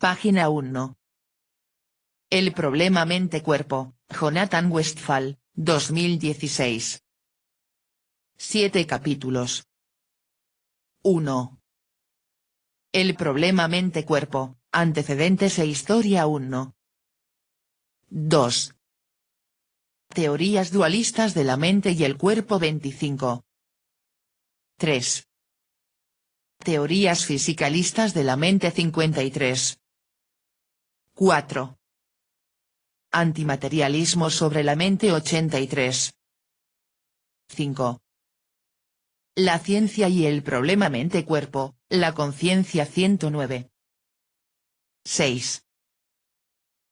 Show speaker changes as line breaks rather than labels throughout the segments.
Página 1. El problema mente-cuerpo, Jonathan Westphal, 2016. 7 capítulos. 1. El problema mente-cuerpo, antecedentes e historia 1. 2. Teorías dualistas de la mente y el cuerpo 25. 3. Teorías fisicalistas de la mente 53. 4. Antimaterialismo sobre la mente 83. 5. La ciencia y el problema mente-cuerpo, la conciencia 109. 6.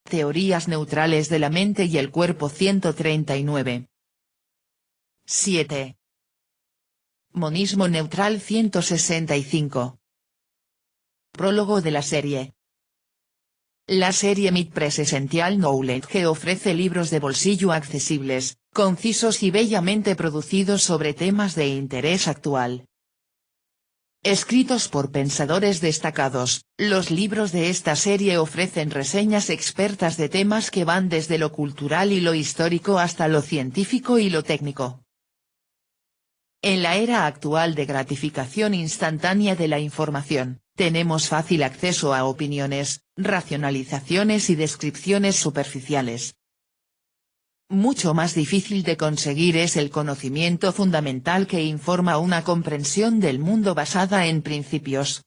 Teorías neutrales de la mente y el cuerpo 139. 7. Monismo neutral 165. Prólogo de la serie. La serie MidPress Essential Knowledge ofrece libros de bolsillo accesibles, concisos y bellamente producidos sobre temas de interés actual. Escritos por pensadores destacados, los libros de esta serie ofrecen reseñas expertas de temas que van desde lo cultural y lo histórico hasta lo científico y lo técnico. En la era actual de gratificación instantánea de la información, tenemos fácil acceso a opiniones, racionalizaciones y descripciones superficiales. Mucho más difícil de conseguir es el conocimiento fundamental que informa una comprensión del mundo basada en principios.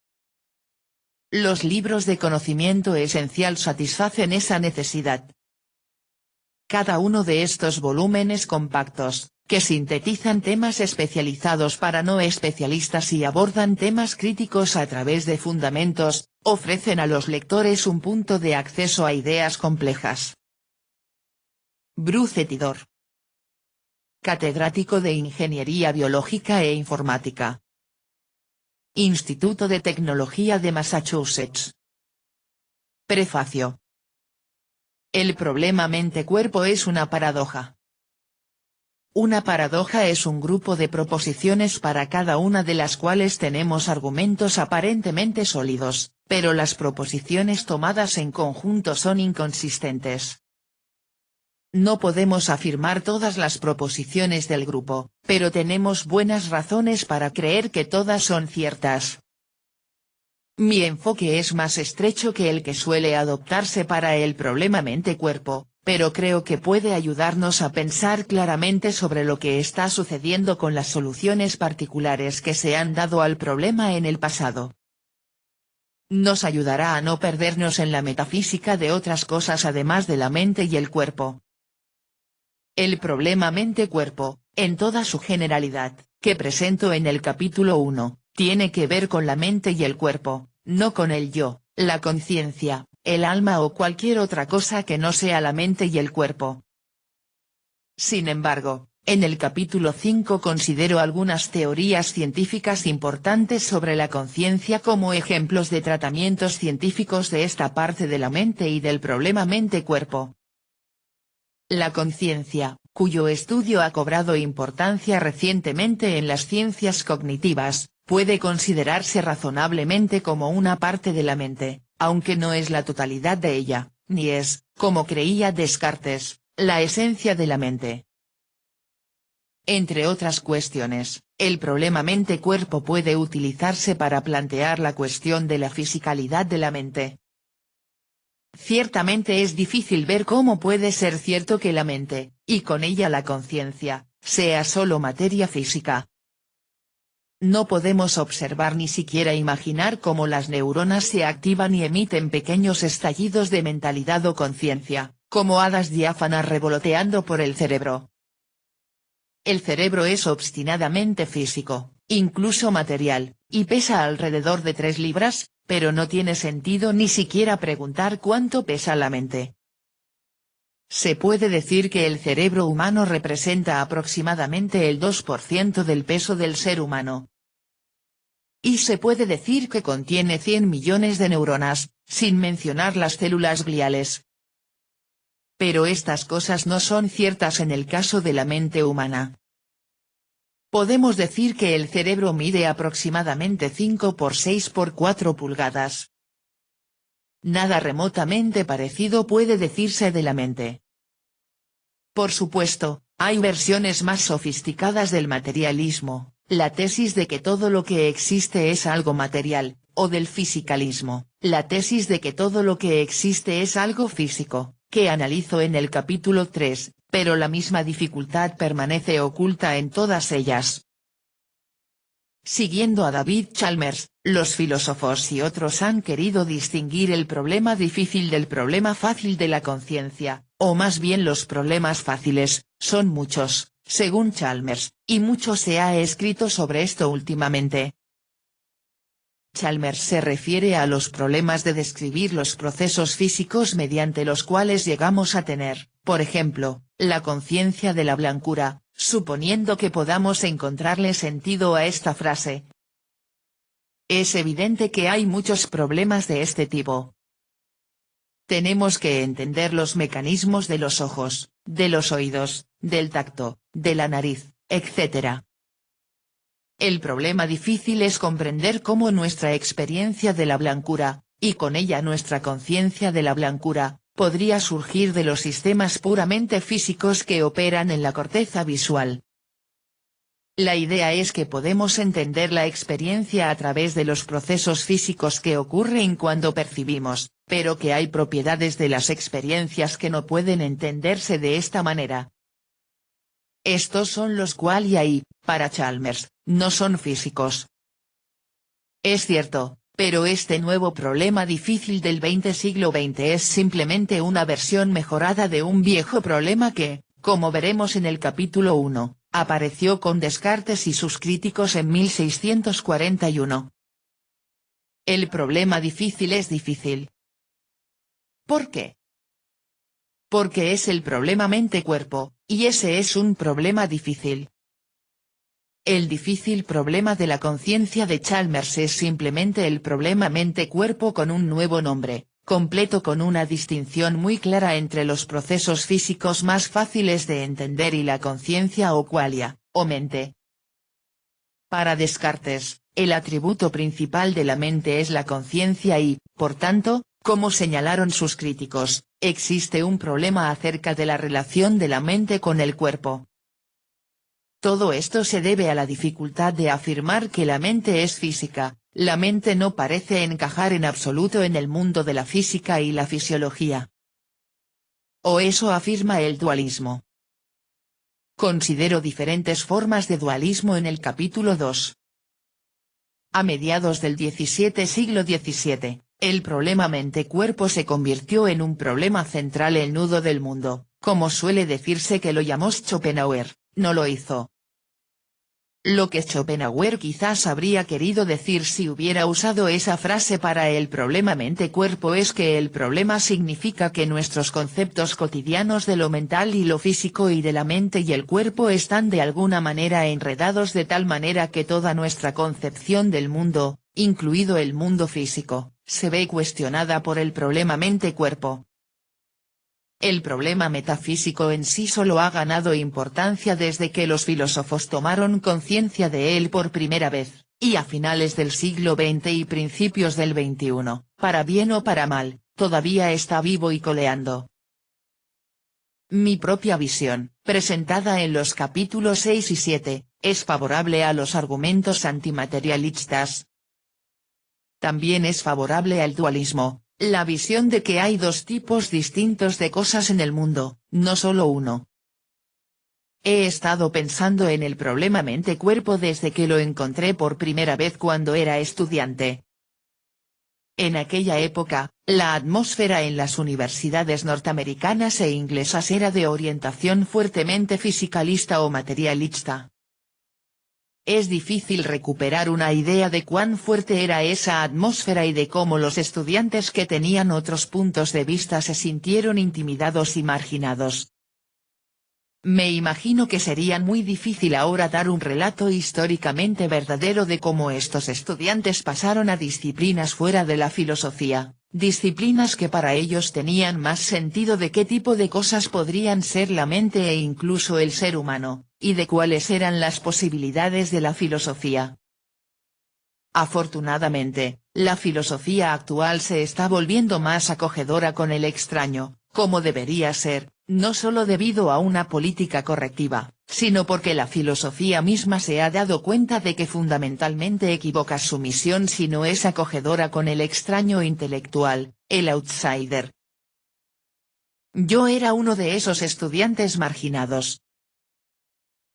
Los libros de conocimiento esencial satisfacen esa necesidad. Cada uno de estos volúmenes compactos, que sintetizan temas especializados para no especialistas y abordan temas críticos a través de fundamentos, ofrecen a los lectores un punto de acceso a ideas complejas. Bruce Tidor. Catedrático de Ingeniería Biológica e Informática. Instituto de Tecnología de Massachusetts. Prefacio. El problema mente-cuerpo es una paradoja. Una paradoja es un grupo de proposiciones para cada una de las cuales tenemos argumentos aparentemente sólidos, pero las proposiciones tomadas en conjunto son inconsistentes. No podemos afirmar todas las proposiciones del grupo, pero tenemos buenas razones para creer que todas son ciertas. Mi enfoque es más estrecho que el que suele adoptarse para el problema mente-cuerpo, pero creo que puede ayudarnos a pensar claramente sobre lo que está sucediendo con las soluciones particulares que se han dado al problema en el pasado. Nos ayudará a no perdernos en la metafísica de otras cosas además de la mente y el cuerpo. El problema mente-cuerpo, en toda su generalidad, que presento en el capítulo 1, tiene que ver con la mente y el cuerpo, no con el yo, la conciencia, el alma o cualquier otra cosa que no sea la mente y el cuerpo. Sin embargo, en el capítulo 5 considero algunas teorías científicas importantes sobre la conciencia como ejemplos de tratamientos científicos de esta parte de la mente y del problema mente-cuerpo. La conciencia, cuyo estudio ha cobrado importancia recientemente en las ciencias cognitivas, puede considerarse razonablemente como una parte de la mente, aunque no es la totalidad de ella, ni es, como creía Descartes, la esencia de la mente. Entre otras cuestiones, el problema mente-cuerpo puede utilizarse para plantear la cuestión de la fisicalidad de la mente. Ciertamente es difícil ver cómo puede ser cierto que la mente, y con ella la conciencia, sea solo materia física. No podemos observar ni siquiera imaginar cómo las neuronas se activan y emiten pequeños estallidos de mentalidad o conciencia, como hadas diáfanas revoloteando por el cerebro. El cerebro es obstinadamente físico, incluso material, y pesa alrededor de 3 libras, pero no tiene sentido ni siquiera preguntar cuánto pesa la mente. Se puede decir que el cerebro humano representa aproximadamente el 2% del peso del ser humano. Y se puede decir que contiene 100 millones de neuronas, sin mencionar las células gliales. Pero estas cosas no son ciertas en el caso de la mente humana. Podemos decir que el cerebro mide aproximadamente 5 por 6 por 4 pulgadas. nada remotamente parecido puede decirse de la mente. Por supuesto, hay versiones más sofisticadas del materialismo, la tesis de que todo lo que existe es algo material, o del fisicalismo, la tesis de que todo lo que existe es algo físico, que analizo en el capítulo 3, pero la misma dificultad permanece oculta en todas ellas. Siguiendo a David Chalmers, los filósofos y otros han querido distinguir el problema difícil del problema fácil de la conciencia, o más bien los problemas fáciles, son muchos, según Chalmers, y mucho se ha escrito sobre esto últimamente. Chalmers se refiere a los problemas de describir los procesos físicos mediante los cuales llegamos a tener, por ejemplo, la conciencia de la blancura, suponiendo que podamos encontrarle sentido a esta frase. Es evidente que hay muchos problemas de este tipo. Tenemos que entender los mecanismos de los ojos, de los oídos, del tacto, de la nariz, etc. El problema difícil es comprender cómo nuestra experiencia de la blancura, y con ella nuestra conciencia de la blancura, podría surgir de los sistemas puramente físicos que operan en la corteza visual. La idea es que podemos entender la experiencia a través de los procesos físicos que ocurren cuando percibimos, pero que hay propiedades de las experiencias que no pueden entenderse de esta manera. Estos son los qualia y, para Chalmers, no son físicos. Es cierto, pero este nuevo problema difícil del siglo XX es simplemente una versión mejorada de un viejo problema que, como veremos en el capítulo 1, apareció con Descartes y sus críticos en 1641. El problema difícil es difícil. ¿Por qué? Porque es el problema mente-cuerpo, y ese es un problema difícil. El difícil problema de la conciencia de Chalmers es simplemente el problema mente-cuerpo con un nuevo nombre, completo con una distinción muy clara entre los procesos físicos más fáciles de entender y la conciencia o qualia, o mente. Para Descartes, el atributo principal de la mente es la conciencia y, por tanto, como señalaron sus críticos, existe un problema acerca de la relación de la mente con el cuerpo. Todo esto se debe a la dificultad de afirmar que la mente es física, la mente no parece encajar en absoluto en el mundo de la física y la fisiología. O eso afirma el dualismo. Considero diferentes formas de dualismo en el capítulo 2. A mediados del siglo XVII, el problema mente-cuerpo se convirtió en un problema central, el nudo del mundo, como suele decirse que lo llamó Schopenhauer, no lo hizo. Lo que Schopenhauer quizás habría querido decir si hubiera usado esa frase para el problema mente-cuerpo es que el problema significa que nuestros conceptos cotidianos de lo mental y lo físico y de la mente y el cuerpo están de alguna manera enredados de tal manera que toda nuestra concepción del mundo, incluido el mundo físico, se ve cuestionada por el problema mente-cuerpo. El problema metafísico en sí solo ha ganado importancia desde que los filósofos tomaron conciencia de él por primera vez, y a finales del siglo XX y principios del XXI, para bien o para mal, todavía está vivo y coleando. Mi propia visión, presentada en los capítulos 6 y 7, es favorable a los argumentos antimaterialistas. También es favorable al dualismo. La visión de que hay dos tipos distintos de cosas en el mundo, no solo uno. He estado pensando en el problema mente-cuerpo desde que lo encontré por primera vez cuando era estudiante. En aquella época, la atmósfera en las universidades norteamericanas e inglesas era de orientación fuertemente fisicalista o materialista. Es difícil recuperar una idea de cuán fuerte era esa atmósfera y de cómo los estudiantes que tenían otros puntos de vista se sintieron intimidados y marginados. Me imagino que sería muy difícil ahora dar un relato históricamente verdadero de cómo estos estudiantes pasaron a disciplinas fuera de la filosofía, disciplinas que para ellos tenían más sentido de qué tipo de cosas podrían ser la mente e incluso el ser humano, y de cuáles eran las posibilidades de la filosofía. Afortunadamente, la filosofía actual se está volviendo más acogedora con el extraño, como debería ser, no solo debido a una política correctiva, sino porque la filosofía misma se ha dado cuenta de que fundamentalmente equivoca su misión si no es acogedora con el extraño intelectual, el outsider. Yo era uno de esos estudiantes marginados.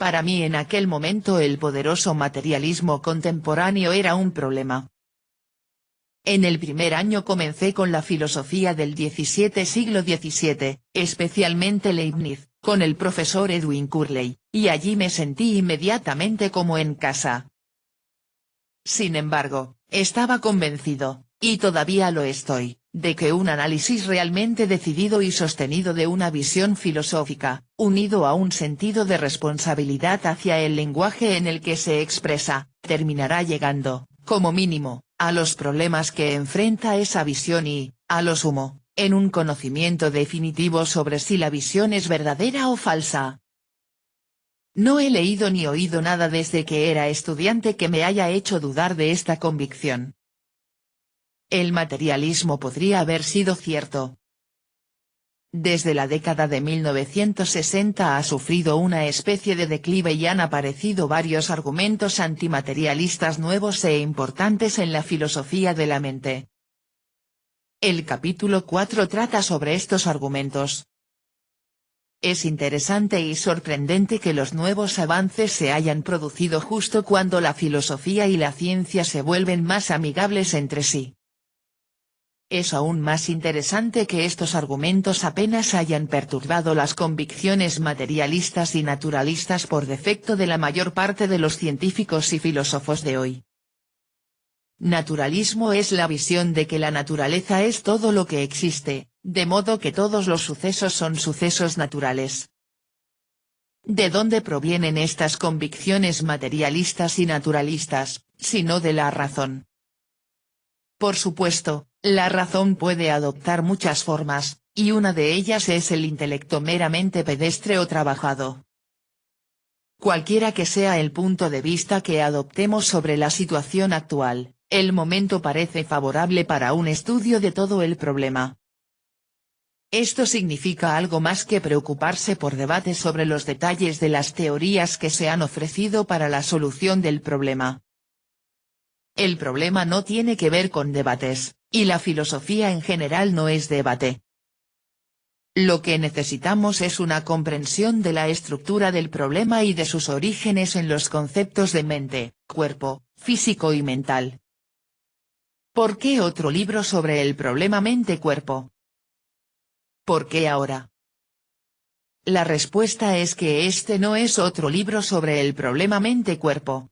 Para mí en aquel momento el poderoso materialismo contemporáneo era un problema. En el primer año comencé con la filosofía del siglo XVII, especialmente Leibniz, con el profesor Edwin Curley, y allí me sentí inmediatamente como en casa. Sin embargo, estaba convencido, y todavía lo estoy, de que un análisis realmente decidido y sostenido de una visión filosófica, unido a un sentido de responsabilidad hacia el lenguaje en el que se expresa, terminará llegando, como mínimo, a los problemas que enfrenta esa visión y, a lo sumo, en un conocimiento definitivo sobre si la visión es verdadera o falsa. No he leído ni oído nada desde que era estudiante que me haya hecho dudar de esta convicción. El materialismo podría haber sido cierto. Desde la década de 1960 ha sufrido una especie de declive y han aparecido varios argumentos antimaterialistas nuevos e importantes en la filosofía de la mente. El capítulo 4 trata sobre estos argumentos. Es interesante y sorprendente que los nuevos avances se hayan producido justo cuando la filosofía y la ciencia se vuelven más amigables entre sí. Es aún más interesante que estos argumentos apenas hayan perturbado las convicciones materialistas y naturalistas por defecto de la mayor parte de los científicos y filósofos de hoy. Naturalismo es la visión de que la naturaleza es todo lo que existe, de modo que todos los sucesos son sucesos naturales. ¿De dónde provienen estas convicciones materialistas y naturalistas, sino de la razón? Por supuesto, la razón puede adoptar muchas formas, y una de ellas es el intelecto meramente pedestre o trabajado. Cualquiera que sea el punto de vista que adoptemos sobre la situación actual, el momento parece favorable para un estudio de todo el problema. Esto significa algo más que preocuparse por debates sobre los detalles de las teorías que se han ofrecido para la solución del problema. El problema no tiene que ver con debates, y la filosofía en general no es debate. Lo que necesitamos es una comprensión de la estructura del problema y de sus orígenes en los conceptos de mente, cuerpo, físico y mental. ¿Por qué otro libro sobre el problema mente-cuerpo? ¿Por qué ahora? La respuesta es que este no es otro libro sobre el problema mente-cuerpo.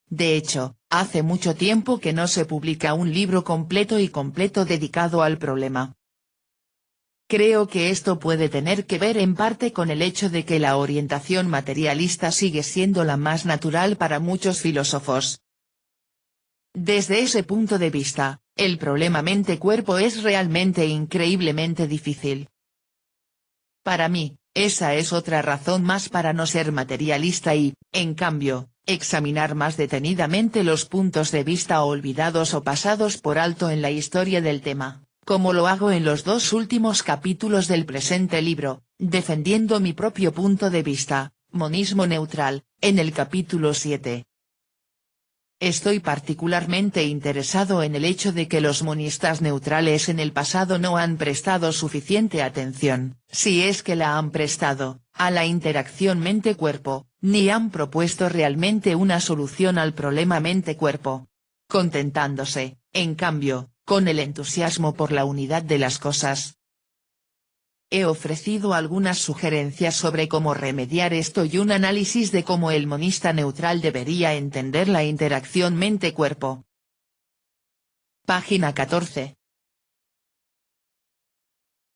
De hecho, hace mucho tiempo que no se publica un libro completo dedicado al problema. Creo que esto puede tener que ver en parte con el hecho de que la orientación materialista sigue siendo la más natural para muchos filósofos. Desde ese punto de vista, el problema mente-cuerpo es realmente increíblemente difícil. Para mí, esa es otra razón más para no ser materialista y, en cambio, examinar más detenidamente los puntos de vista olvidados o pasados por alto en la historia del tema, como lo hago en los dos últimos capítulos del presente libro, defendiendo mi propio punto de vista, monismo neutral, en el capítulo 7. Estoy particularmente interesado en el hecho de que los monistas neutrales en el pasado no han prestado suficiente atención, si es que la han prestado, a la interacción mente-cuerpo, ni han propuesto realmente una solución al problema mente-cuerpo. Contentándose, en cambio, con el entusiasmo por la unidad de las cosas. He ofrecido algunas sugerencias sobre cómo remediar esto y un análisis de cómo el monista neutral debería entender la interacción mente-cuerpo. Página 14.